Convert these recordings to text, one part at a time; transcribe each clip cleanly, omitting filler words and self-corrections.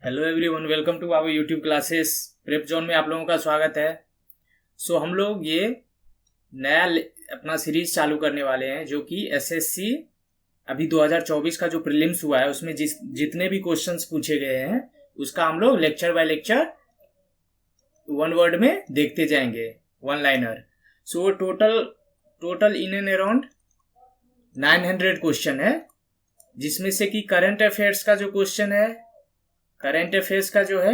Hello everyone, welcome to our YouTube classes. Prep Zone में आप लोगों का स्वागत है। हम लोग ये नया अपना सीरीज चालू करने वाले हैं जो कि एसएससी अभी 2024 का जो प्रीलिम्स हुआ है उसमें जितने भी क्वेश्चंस पूछे गए हैं उसका हम लोग lecture by lecture one word में देखते जाएंगे, one liner. Total in and around 900 question है, जिसमें से कि करंट अफेयर्स का जो क्वेश्चन है, करंट अफेयर्स का जो है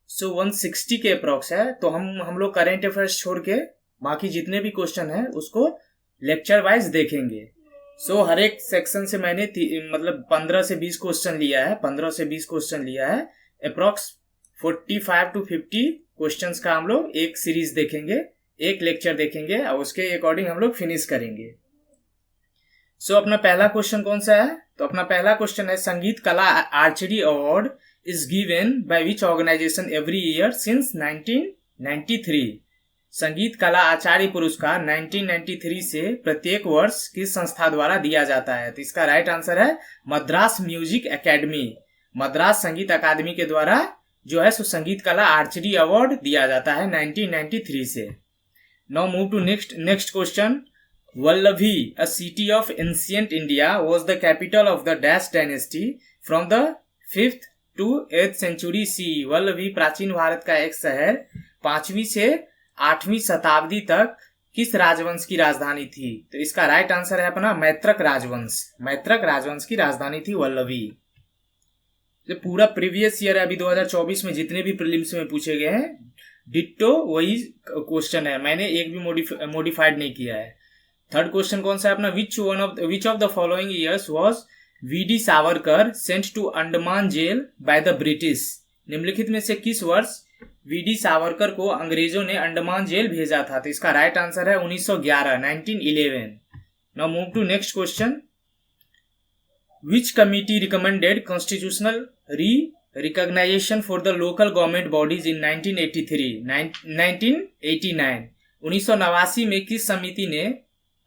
160 के अप्रॉक्स है। तो हम लोग करंट अफेयर्स छोड़ के बाकी जितने भी क्वेश्चन है उसको लेक्चर वाइज देखेंगे। हर एक सेक्शन से मैंने मतलब 15 से 20 क्वेश्चन लिया है, 15 से 20 क्वेश्चन लिया है। अप्रॉक्स 45 to 50 क्वेश्चंस का हम लोग एक सीरीज देखेंगे, एक लेक्चर देखेंगे और उसके अकॉर्डिंग हम लोग फिनिश करेंगे। अपना पहला क्वेश्चन कौन सा है? तो अपना पहला क्वेश्चन है, संगीत कला archery award is given by which organization every year since 1993? संगीत कला आचार्य पुरस्कार 1993 से प्रत्येक वर्ष किस संस्था द्वारा दिया जाता है? तो इसका राइट आंसर है मद्रास म्यूजिक एकेडमी। मद्रास संगीत अकादमी के द्वारा जो है संगीत कला आर्चरी अवार्ड दिया जाता है 1993 से। Now move to next question. Vallabhi, a city of ancient India, was the capital of the Dash dynasty from the 5th to 8th century CE। Vallabhi प्राचीन भारत का एक शहर 5वीं से 8वीं शताब्दी तक किस राजवंश की राजधानी थी? तो इसका राइट आंसर है अपना मैत्रक राजवंश। मैत्रक राजवंश की राजधानी थी वल्लभी। जो पूरा प्रीवियस ईयर है, अभी 2024 में जितने भी प्रीलिम्स में पूछे गए हैं डिट्टो वही क्वेश्चन है, मैंने एक भी मॉडिफाइड नहीं किया है। थर्ड क्वेश्चन कौन सा है अपना, which of the following years was VD Savarkar sent to Andaman jail by the British? निम्नलिखित में से किस वर्ष वीडी सावरकर को अंग्रेजों ने अंडमान जेल भेजा था? तो इसका राइट आंसर है 1911, 1911। Now move to next question. Which committee recommended constitutional recognition for the local government bodies in 1989? 1989 में किस समिति ने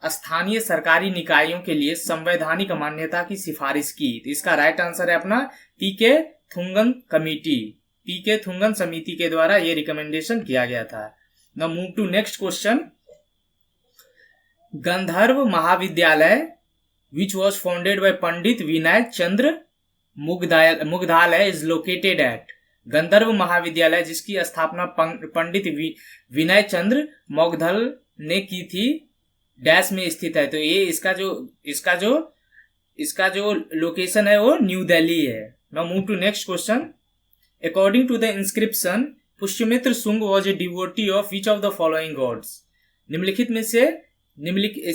स्थानीय सरकारी निकायों के लिए संवैधानिक मान्यता की सिफारिश की? तो इसका राइट आंसर है अपना P K Thungon committee. P K Thungon समिति के द्वारा यह रिकमेंडेशन किया गया था। Now move to next question. Gandharva Mahavidyalaya which was founded by Pandit Vinay Chandra Maudgalya is located at? Gandharva Mahavidyalaya जिसकी स्थापना पंडित विनय चंद्र मुग्धल ने की थी, डैश में स्थित है। तो ये इसका जो लोकेशन है वो न्यू दिल्ली है। Now move to next question. According to the inscription Pushyamitra Shunga was a devotee of which of the following gods? निम्नलिखित में से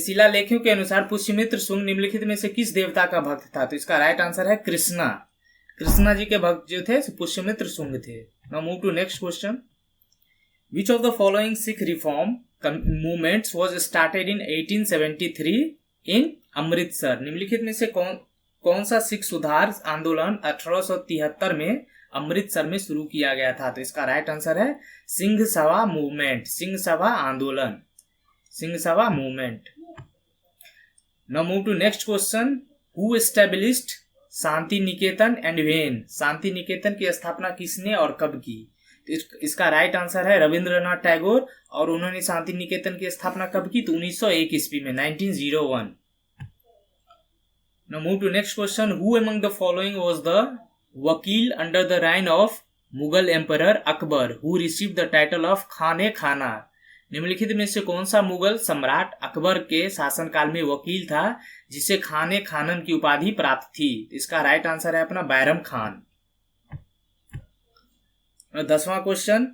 शिलालेखों के अनुसार पुष्यमित्र शुंग निम्नलिखित में से किस देवता का भक्त था? तो इसका राइट आंसर है कृष्णा। कृष्णा जी के भक्त जो थे पुष्यमित्र शुंग थे। Now move to next question. Which of the following Sikh reform movements was started in 1873 in Amritsar? निम्नलिखित में से कौन सा सिख सुधार आंदोलन 1873 में अमृतसर में शुरू किया गया था? तो इसका राइट आंसर है सिंह सभा मूवमेंट, सिंह सभा आंदोलन, Singh Sabha movement. Now move to next question. Who established Shanti Niketan and when? Shanti Niketan की स्थापना किसने और कब की? इसका राइट आंसर है रविंद्रनाथ टैगोर। और उन्होंने शांति निकेतन की स्थापना कब की? तो 1901 ईस्वी में, 1901। Now move to next question. Who among the following was the vakil under the reign of Mughal emperor Akbar who received the title of Khane Khana? निम्नलिखित में से कौन सा मुगल सम्राट अकबर के शासनकाल में वकील था जिसे खाने खानन की उपाधि प्राप्त थी? इसका राइट आंसर है अपना बैरम खान। 10वां question.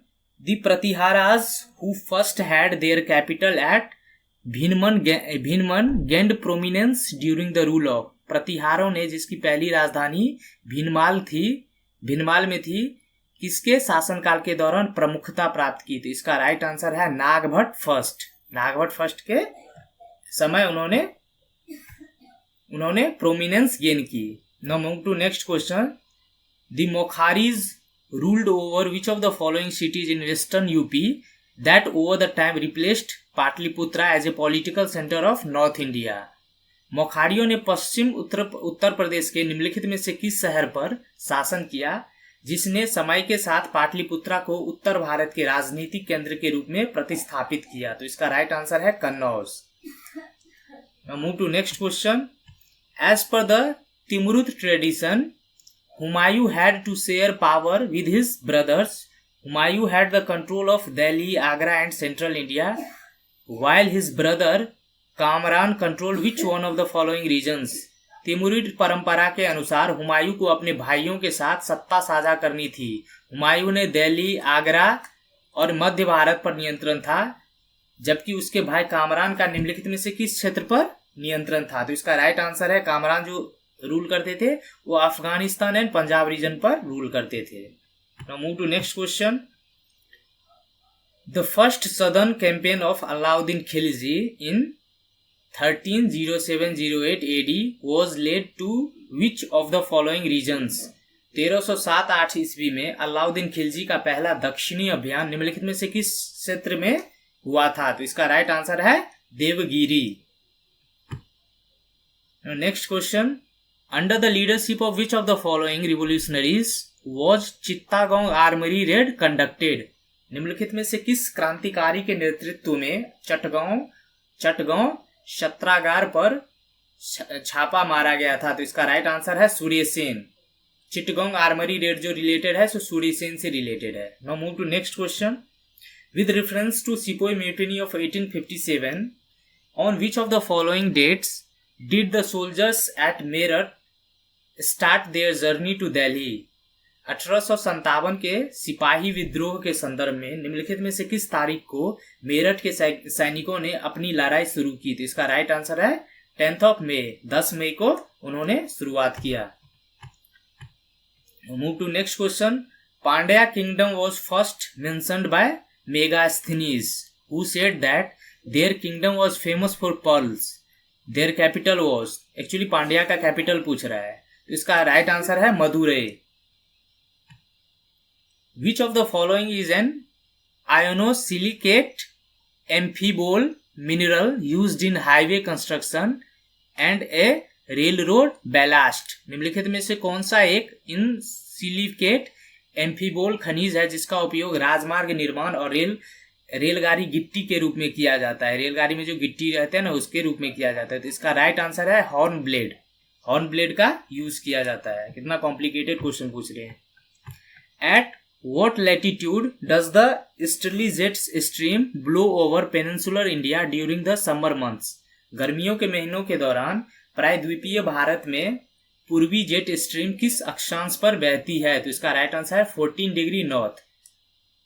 The Pratiharas who first had their capital at Bhinmal gained prominence during the rule of? प्रतिहारों ने जिसकी पहली राजधानी भीनमाल में थी, किसके शासनकाल के दौरान प्रमुखता प्राप्त की? तो इसका राइट आंसर है नागभट्ट फर्स्ट। नागभट्ट फर्स्ट के समय उन्होंने प्रोमिनेंस गेन की। Now move to next question. The Maukharis ruled over which of the following cities in western UP that over the time replaced Patliputra as a political center of North India? मोखारियों ने पश्चिम उत्तर प्रदेश के निम्नलिखित में से किस शहर पर शासन किया जिसने समय के साथ पाटलिपुत्रा को उत्तर भारत के राजनीतिक केंद्र के रूप में प्रतिस्थापित किया? तो इसका राइट आंसर है Kannauj. Move to next question. As per the Timurid tradition, Humayun had to share power with his brothers. Humayun had the control of Delhi, Agra and central India, while his brother Kamran controlled which one of the following regions? Timurid परंपरा के अनुसार हुमायूं को अपने भाइयों के साथ सत्ता साझा करनी थी। हुमायूं ने दिल्ली, आगरा और मध्य भारत पर नियंत्रण था, जबकि उसके भाई कामरान का निम्नलिखित में से किस क्षेत्र पर नियंत्रण था? तो इसका राइट आंसर है कामरान जो रूल करते थे वो अफगानिस्तान एंड पंजाब रीजन पर रूल करते थे। Now move to next question. The first southern campaign of Alauddin Khilji in 1307-08 AD was led to which of the following regions? 1307-8 ईस्वी में अलाउद्दीन खिलजी का पहला दक्षिणी अभियान निम्नलिखित में से किस क्षेत्र में हुआ था? तो इसका राइट आंसर है Devagiri. Next question. Under the leadership of which of the following revolutionaries was Chittagong armoury raid conducted? निम्नलिखित में से किस क्रांतिकारी के नेतृत्व में चटगांव शस्त्रागार पर छापा मारा गया था? तो इसका राइट आंसर है सूर्यसेन। चिटगांव आर्मरी रेड जो रिलेटेड है सो सूर्यसेन से रिलेटेड है। Now move to next question. With reference to sepoy mutiny of 1857, on which of the following dates did the soldiers at Meerut start their journey to Delhi? 1857 के सिपाही विद्रोह के संदर्भ में निम्नलिखित में से किस तारीख को मेरठ के सैनिकों ने अपनी लड़ाई शुरू की? तो इसका राइट आंसर है 10 मई। 10 मई को उन्होंने शुरुआत किया। Move to next question. Pandya kingdom was first mentioned by Megasthenes, who said that their kingdom was famous for pearls. Their capital was, actually Pandya का कैपिटल पूछ रहा है, तो इसका राइट आंसर है Madurai. Which of the following is an inosilicate amphibole mineral used in highway construction and a railroad ballast? निम्नलिखित में से कौन सा एक इन सिलिकेट एम्फीबोल खनिज है जिसका उपयोग राजमार्ग निर्माण और रेलगाड़ी गिट्टी के रूप में किया जाता है? रेलगाड़ी में जो गिट्टी रहते हैं ना उसके रूप में किया जाता है। तो इसका राइट आंसर है हॉर्न ब्लेड। हॉर्न ब्लेड का यूज किया जाता है। कितना कॉम्प्लिकेटेड क्वेश्चन पूछ रहे हैं। At what latitude does the easterly jets stream blow over peninsular India during the summer months? गर्मियों के महीनों के दौरान प्रायद्वीपीय भारत में पूर्वी जेट स्ट्रीम किस अक्षांश पर बहती है? तो इसका राइट आंसर है 14 डिग्री नॉर्थ,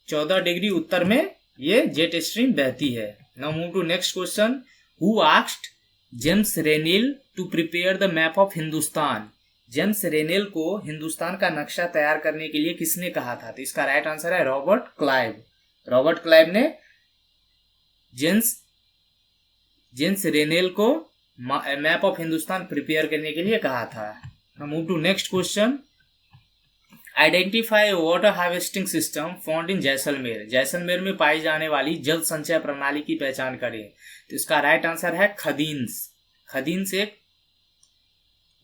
14 डिग्री उत्तर में ये जेट स्ट्रीम बहती है। Now move to next question. Who asked James Rennell to prepare the map of Hindustan? James Rennell को हिंदुस्तान का नक्शा तैयार करने के लिए किसने कहा था? तो इसका राइट आंसर है रॉबर्ट क्लाइव। रॉबर्ट क्लाइव ने जेम्स रेनेल को मैप ऑफ हिंदुस्तान प्रिपेयर करने के लिए कहा था। Now move to next question. Identify water harvesting system found in Jaisalmer. Jaisalmer में पाई जाने वाली जल संचय प्रणाली की पहचान करें। तो इसका राइट आंसर है खदीन्स। खदीन्स एक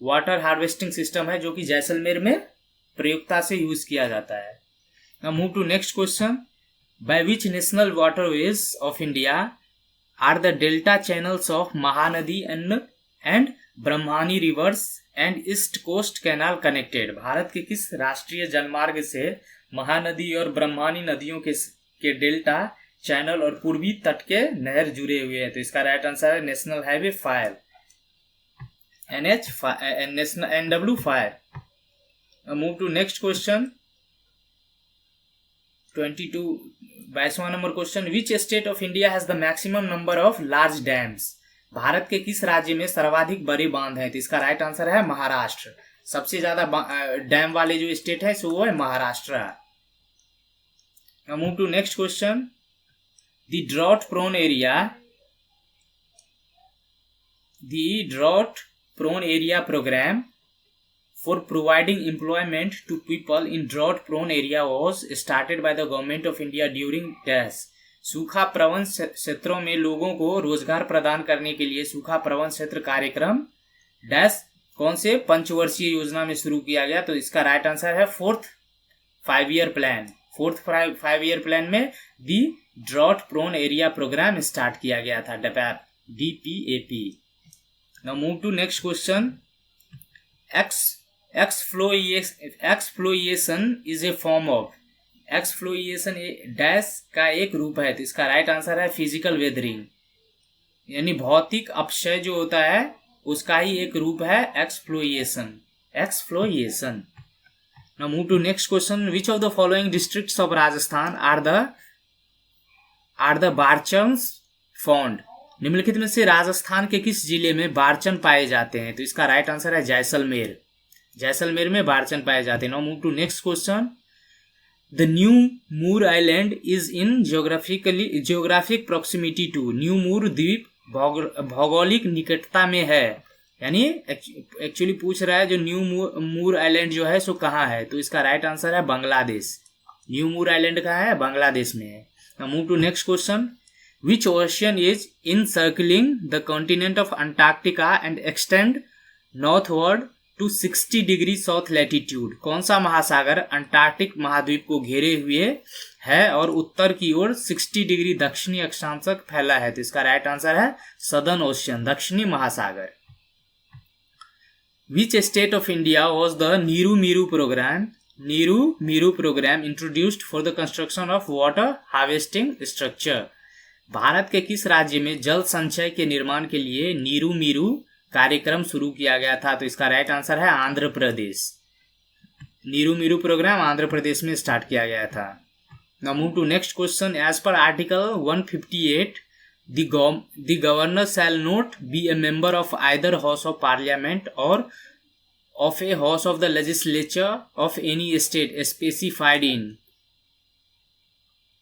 वाटर हार्वेस्टिंग सिस्टम है जो कि जैसलमेर में प्रयोगता से यूज किया जाता है। Now move to next question. By which national waterways of India are the delta channels of Mahanadi and Brahmani rivers and east coast canal connected? Bharat के किस राष्ट्रीय जलमार्ग से महानदी और ब्रह्मानी नदियों के डेल्टा चैनल और पूर्वी तट के नहर जुड़े हुए हैं? तो इसका राइट आंसर है national highway 5, NW5। Move to next question. 22वां number question. Which state of India has the maximum number of large dams? Bharat के किस राज्य में सर्वाधिक बड़े बांध हैं? तो इसका राइट आंसर है महाराष्ट्र। सबसे ज्यादा डैम वाले जो स्टेट है सो वो है Maharashtra. Move to next question. The drought prone area programme for providing employment to people in drought prone area was started by the government of India during dash? सूखा प्रवण क्षेत्रों में लोगों को रोजगार प्रदान करने के लिए सूखा प्रवण क्षेत्र कार्यक्रम डैश कौन से पंचवर्षीय योजना में शुरू किया गया? तो इसका राइट आंसर है 4th 5 year plan, fourth 5 year plan में the drought prone area programme start किया गया था, DPAP, DPAP। Now move to next question. Exfoliation is a form of, exfoliation dash का एक रूप है, तो इसका राइट आंसर है फिजिकल वेदरिंग, यानी भौतिक अपक्षय जो होता है उसका ही एक रूप है exfoliation. Now move to next question. Which of the following districts of Rajasthan are the barchans found, निम्नलिखित में से राजस्थान के किस जिले में बारचन पाए जाते हैं, तो इसका राइट आंसर है जैसलमेर, जैसलमेर में बारचन पाए जाते हैं। Now move to next question. The New Moore island is in geographic proximity to, New Moore द्वीप भौगोलिक निकटता में है, यानी एक्चुअली पूछ रहा है जो न्यू मूर आइलैंड जो है सो कहाँ है, तो इसका राइट आंसर है बांग्लादेश। न्यू मूर आइलैंड कहाँ है, बांग्लादेश में है। Now move to next question. Which ocean is encircling the continent of Antarctica and extend northward to 60 degree south latitude, कौन सा महासागर अंटार्कटिक महाद्वीप को घेरे हुए है और उत्तर की ओर 60 डिग्री दक्षिणी अक्षांश तक फैला है, तो इसका राइट आंसर है सदर्न ओशियन, दक्षिणी महासागर। Which state of India was the Niru Miru program introduced for the construction of water harvesting structure, Bharat के किस राज्य में जल संचय के निर्माण के लिए नीरू मीरू कार्यक्रम शुरू किया गया था, तो इसका राइट आंसर है आंध्र प्रदेश। नीरू मीरू प्रोग्राम आंध्र प्रदेश में स्टार्ट किया गया था। Now move to next question. As per article 158 the governor shall not be a member of either house of parliament or of a house of the legislature of any state specified in,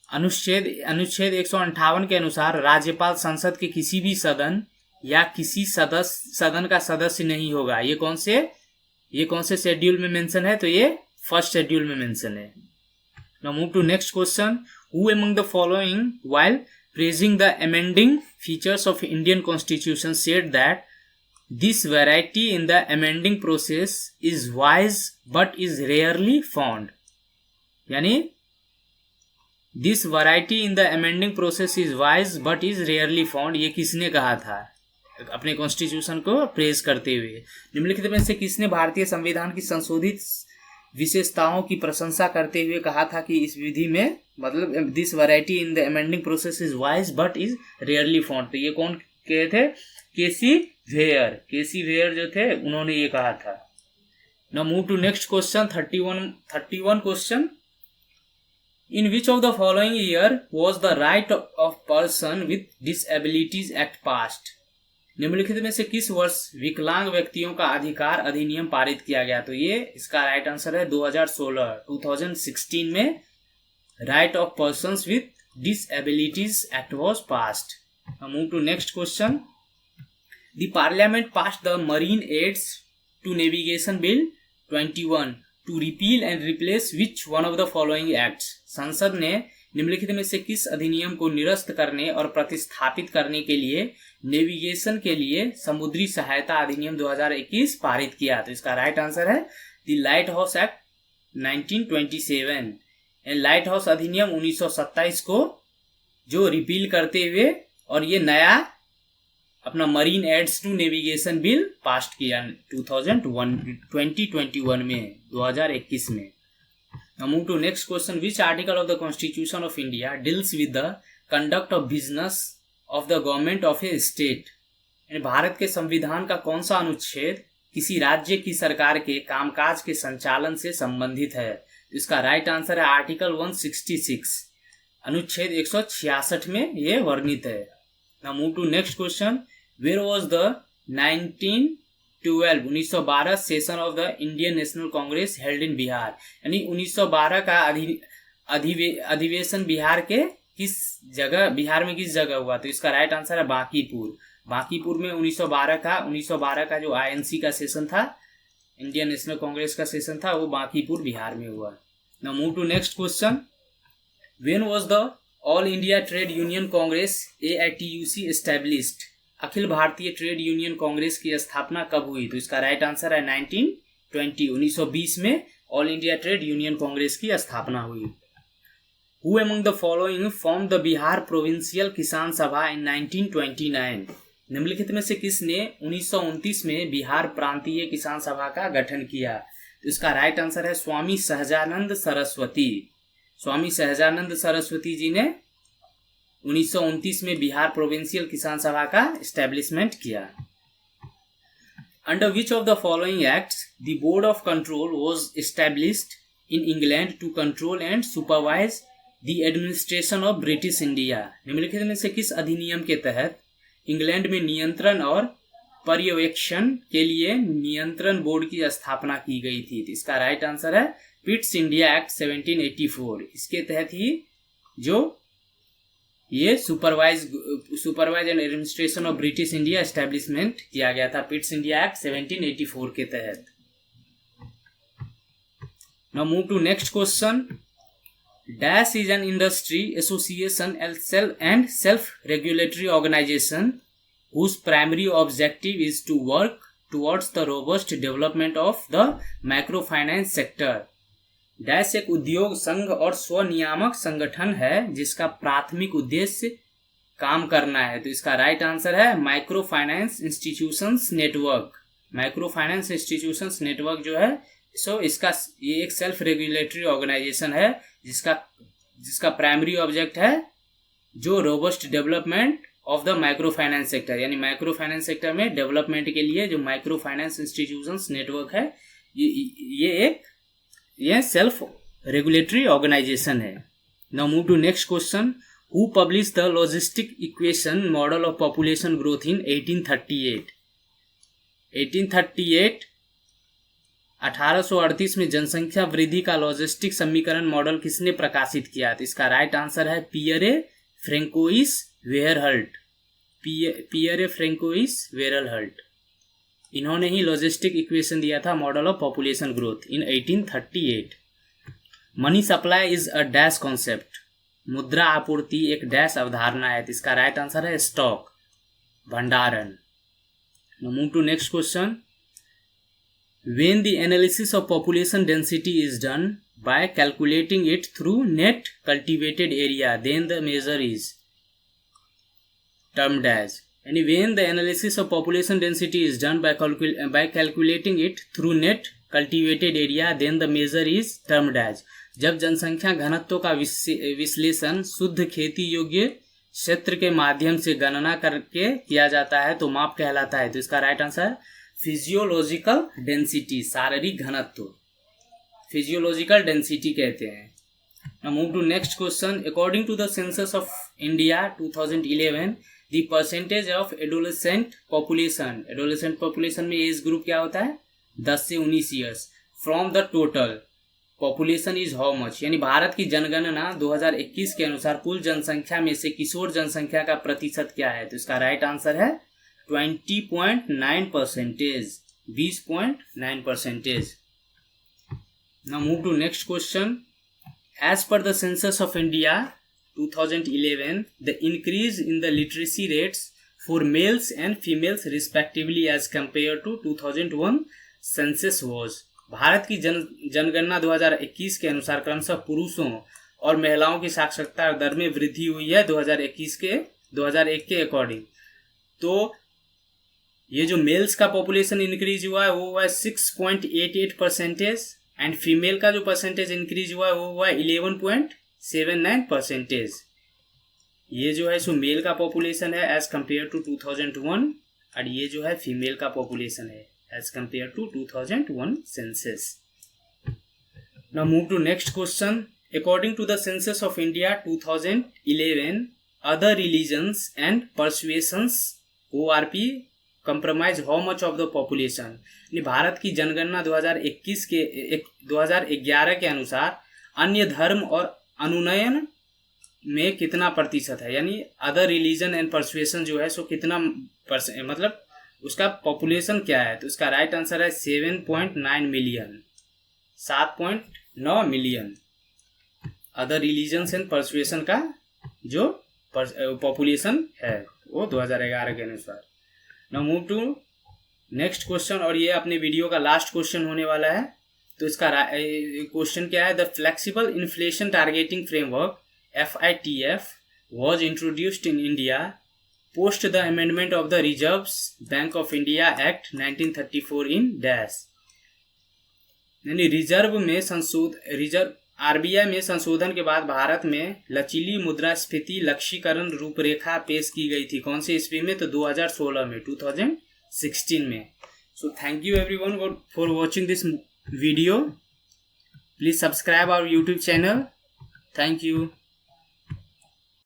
अनुच्छेद 158 के अनुसार राज्यपाल संसद के किसी भी सदन या किसी सदन का सदस्य नहीं होगा। ये कौन से शेड्यूल में मेंशन है, तो ये फर्स्ट शेड्यूल में मेंशन है। Now move to next question. Who among the following while praising the amending features of Indian constitution said that this variety in the amending process is wise but is rarely found, यानी this variety in the amending process is wise but is rarely found, ये किसने कहा था अपने constitution को praise करते हुए? निम्नलिखित में से किसने भारतीय संविधान की संशोधित विशेषताओं की प्रशंसा करते हुए कहा था कि इस विधि में मतलब this variety in the amending process is wise but is rarely found, तो ये कौन कहे थे? केसी वेयर जो थे उन्होंने ये कहा था। Now move to next question. 31 question. In which of the following year was the Right of Person with Disabilities Act passed? निम्नलिखित में से किस वर्ष विकलांग व्यक्तियों का अधिकार अधिनियम पारित किया गया? तो ये इसका राइट आंसर है 2016 में right of persons with disabilities act was passed. Now move to next question. The parliament passed the marine aids to navigation bill 21 to repeal and replace which one of the following acts? संसद ने निम्नलिखित में से किस अधिनियम को निरस्त करने और प्रतिस्थापित करने के लिए नेविगेशन के लिए समुद्री सहायता अधिनियम 2021 पारित किया? तो इसका राइट आंसर है the light house act 1927। Light house अधिनियम 1927 को जो रिपील करते हुए और ये नया अपना marine aids to navigation bill pass किया 2021 में 2021 में। Now move to next question. Which article of the Constitution of India deals with the conduct of business of the government of a state? Bharat के संविधान का कौन सा अनुच्छेद किसी राज्य की सरकार के कामकाज के संचालन से संबंधित है? इसका राइट आंसर है आर्टिकल 166, अनुच्छेद 166 में ये वर्णित है। Now move to next question. Where was the 1912 session of the Indian national Congress held in Bihar? यानी 1912 का अधिवेशन बिहार में किस जगह हुआ? तो इसका राइट आंसर है बांकीपुर में 1912 का जो आईएनसी का सेशन था, इंडियन नेशनल कांग्रेस का सेशन था, वो बांकीपुर बिहार में हुआ। Now move to next question. When was the All India Trade Union Congress AITUC established? अखिल भारतीय ट्रेड यूनियन कांग्रेस की स्थापना कब हुई? तो इसका राइट आंसर है 1920 में all India Trade Union Congress की स्थापना हुई। Who among the following form the Bihar provincial किसान सभा इन 1929? निम्नलिखित में से किसने 1929 में बिहार प्रांतीय किसान सभा का गठन किया? तो इसका राइट आंसर है स्वामी सहजानंद सरस्वती। स्वामी सहजानंद सरस्वती जी ने 1929 में बिहार प्रोविंशियल किसान सभा का एस्टेब्लिशमेंट किया। Under which of the following acts the board of control was established in England to control and supervise the administration of British India? निम्नलिखित में से किस अधिनियम के तहत इंग्लैंड में नियंत्रण और पर्यवेक्षण के लिए नियंत्रण बोर्ड की स्थापना की गई थी? तो इसका राइट आंसर है पिट्स इंडिया एक्ट 1784। इसके तहत ही जो ये supervise and administration of British India establishment किया गया था, पिट्स इंडिया एक्ट 1784 के तहत। Now move to next question. Dash is an industry association and self regulatory organisation whose primary objective is to work towards the robust development of the microfinance sector. Dash एक उद्योग संघ और स्वनियामक संगठन है जिसका प्राथमिक उद्देश्य काम करना है। तो इसका राइट आंसर है micro finance institutions network. Micro finance institutions network जो है सो इसका ये एक सेल्फ रेगुलेटरी ऑर्गेनाइजेशन है जिसका प्राइमरी ऑब्जेक्ट है जो robust development of the micro finance sector, यानी माइक्रो फाइनेंस सेक्टर में डेवलपमेंट के लिए जो माइक्रो फाइनेंस इंस्टीट्यूशंस नेटवर्क है ये सेल्फ रेगुलेटरी ऑर्गेनाइजेशन है। Now move to next question. Who publish the logistic equation model of population growth in 1838? 1838 में जनसंख्या वृद्धि का लॉजिस्टिक समीकरण मॉडल किसने प्रकाशित किया? तो इसका राइट आंसर है Pierre Francois Verhulst. Pierre Francois Verhulst, इन्होंने ही लॉजिस्टिक इक्वेशन दिया था model of population growth in 1838। Money supply is a dash concept. मुद्रा आपूर्ति एक डैश अवधारणा है। इसका राइट आंसर है स्टॉक, भंडारण। Move to next question. When the analysis of population density is done by calculating it through net cultivated area, then the measure is termed as. And when the analysis of population density is done by calculating it through net cultivated area, then the measure is termed as. जब जनसंख्या घनत्व का विश्लेषण शुद्ध खेती योग्य क्षेत्र के माध्यम से गणना करके किया जाता है तो माप कहलाता है। तो इसका राइट आंसर फिजियोलॉजिकल डेंसिटी, शारीरिक घनत्व, फिजियोलॉजिकल डेंसिटी कहते हैं। Now move to next question. According to the census of India 2011, the percentage of adolescent population में एज ग्रुप क्या होता है 10 से 19 years from the total population is how much, यानी भारत की जनगणना 2021 के अनुसार कुल जनसंख्या में से किशोर जनसंख्या का प्रतिशत क्या है? तो इसका राइट आंसर है 20.9%, 20.9%। Now move to next question. As per the census of India 2011, the increase in the literacy rates for males and females respectively as compared to 2001 census was. Bharat की जनगणना 2021 के अनुसार क्रमशः पुरुषों और महिलाओं की साक्षरता दर में वृद्धि हुई है 2001 के अकॉर्डिंग। तो ये जो मेल्स का पॉपुलेशन इंक्रीज हुआ है वो हुआ है 6.88% एंड फीमेल का जो परसेंटेज इंक्रीज हुआ है वो हुआ है 11.79%। ये जो है सो मेल का पॉपुलेशन है एज कम्पेयर टू 2001 और ये जो है फीमेल का पॉपुलेशन है as compare to 2001 census. Now move to next question. According to the census of India 2011, other religions and persuasions ORP compromise how much of the population. Bharat की जनगणना 2011 के अनुसार अन्य धर्म और अनुनयन में कितना प्रतिशत है, यानी अदर रिलीजन एंड परसुएशन जो है सो कितना मतलब उसका पॉपुलेशन क्या है? तो उसका राइट आंसर है 7.9 million, 7.9 million. Other religion and persuasion का जो पॉपुलेशन है वो 2011 के अनुसार। Now move to next question, और ये अपने वीडियो का लास्ट क्वेश्चन होने वाला है। तो इसका क्वेश्चन क्या है, the flexible inflation targeting framework FITF was introduced in India post the amendment of the Reserve Bank of India Act 1934 in dash, यानी रिजर्व RBI में संशोधन के बाद भारत में लचीली मुद्रास्फीति लक्ष्यीकरण रूपरेखा पेश की गई थी। कौन से ईस्वी में, तो 2016 में, 2016 में। So thank you everyone for watching this video. Please subscribe our YouTube channel. Thank you.